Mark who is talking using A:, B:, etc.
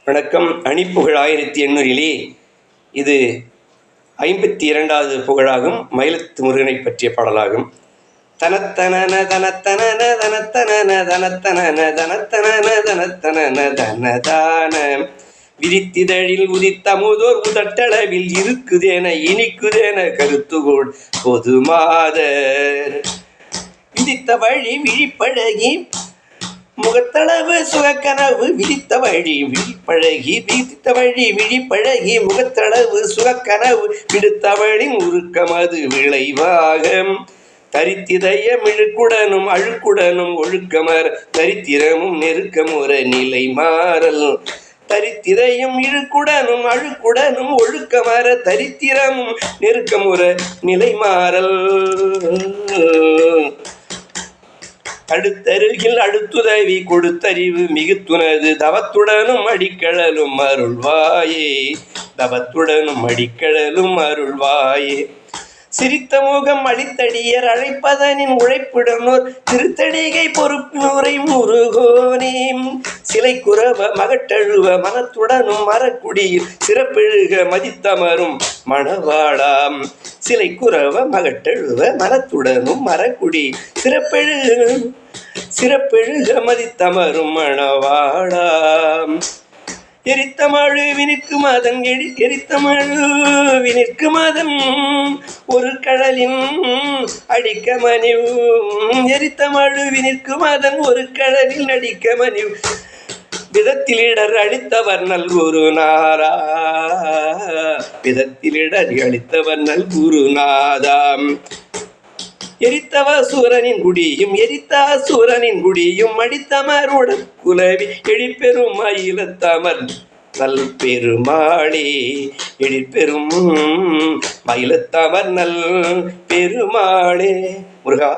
A: வணக்கம். அணிப்புகழ் 1800 இது 52வது புகழாகும். மயிலத்து முருகனை பற்றிய பாடலாகும். தனத்தனன தனத்தனன தனத்தனன தனத்தனன தனத்தனன தனத்தனன தனதான விரித்திதழில் உதித்தமுதோர் உதட்டளவில் இருக்குதேன இனிக்குதேன கருத்துகோள் பொது மாதர் விதித்த வழி விழிப்பழகி முகத்தளவு சுகக்கனவு விதித்த வழி விழிப்பழகி விதித்த வழி விழிப்பழகி முகத்தளவு சுகக்கனவு விடுத்தவழின் உருக்கமது விளைவாக தரித்திதய மிழுக்குடனும் அழுக்குடனும் ஒழுக்கமர் தரித்திரமும் நெருக்கமுற நிலை மாறல் தரித்திரையும் இழுக்குடனும் அழுக்குடனும் ஒழுக்கமர தரித்திரமும் நெருக்கமுற நிலை மாறல் அடுத்தருகில் அடுத்துதவி கொடுத்தறிவு மிகுத்துனது தவத்துடனும் அடிக்கழலும் அருள்வாயே தவத்துடனும் அடிக்கழலும் அருள்வாயே சிரித்த முகம் அளித்தடியர் அழைப்பதனின் உழைப்பிடனோர் திருத்தடிகை பொறுப்பினுரை முருகோனே சிலை குறவ மகட்டழுவ மனத்துடனும் மரக்குடியில் சிறப்பெழுக மதித்தமரும் மணவாளாம் சிலை குறவ மகட்டழுவ மனத்துடனும் மரக்குடி சிறப்பெழுக மதித்தமரும் மணவாளாம் எரித்தமழு வினிற்கு மதன் எரித்தமழுவினிற்கு மதன் ஒரு கடலின் அடிக்க மணிவு எரித்தமழுவினிற்கு மதன் ஒரு கடலில் அடிக்க மணிவு விதத்திலிடர் அளித்தவர் நல் குருநாதா விதத்திலிடர் அளித்தவர் நல் குருநாதாம் எரித்தவ சூரனின் குடியும் எரித்தாசூரனின் குடியும் அடித்தமருடன் குலவி எழிற்பெரும் மயிலத்தமர் நல் பெருமாளே எழிற்பெரும் மயிலத்தமர் நல் பெருமாளே. முருகா.